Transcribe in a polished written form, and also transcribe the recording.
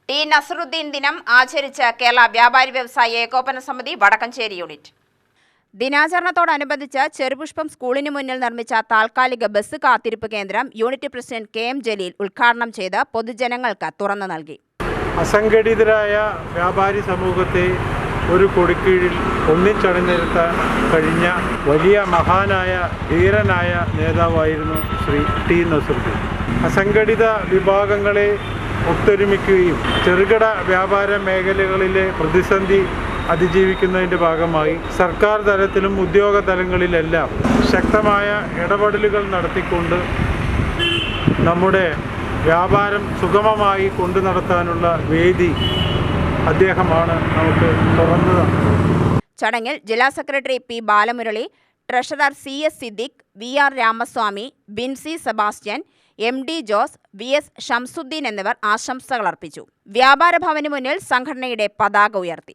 T Nasaruddin ദിനം ആചരിച്ച കേരള വ്യാപാരി വ്യവസായി ഏകോപന സമിതി വടക്കഞ്ചേരി യൂണിറ്റ്. ദിനാചരണത്തോടനുബന്ധിച്ച് ചെറുപുഷ്പം സ്കൂളിന് മുന്നിൽ നിർമ്മിച്ച താൽക്കാലിക ബസ് കാത്തിരിപ്പ് കേന്ദ്രം യൂണിറ്റ് പ്രസിഡന്റ് KM ജലീൽ ഉദ്ഘാടനം ചെയ്ത് പൊതുജനങ്ങൾക്ക് തുറന്നു നൽകി. അസംഘടിതരായ വ്യാപാരി സമൂഹത്തെ ഒരു കൊടിക്കീഴിൽ ഒന്നിച്ചണിനിരത്താൻ കഴിഞ്ഞ വലിയ മഹാനായ ധീരനായ നേതാവായിരുന്നു ശ്രീ ടി നസറുദ്ദീൻ. അസംഘടിത വിഭാഗങ്ങളെ ഒത്തൊരുമിക്കുകയും ചെറുകിട വ്യാപാര മേഖലകളിലെ പ്രതിസന്ധി അതിജീവിക്കുന്നതിൻ്റെ ഭാഗമായി സർക്കാർ തലത്തിലും ഉദ്യോഗ തലങ്ങളിലെല്ലാം ശക്തമായ ഇടപെടലുകൾ നടത്തിക്കൊണ്ട് നമ്മുടെ വ്യാപാരം സുഗമമായി കൊണ്ടു നടത്താനുള്ള വേദി അദ്ദേഹമാണ് നമുക്ക് തുറന്നത്. ചടങ്ങിൽ ജില്ലാ secretary P. Balamurali, treasurer CS Siddique, VR Ramaswamy, Binsy Sebastian, MD Jose, VS Shamsuddin എന്നിവർ ആശംസകൾ അർപ്പിച്ചു. വ്യാപാര ഭവന് മുന്നിൽ സംഘടനയുടെ പതാക ഉയർത്തി.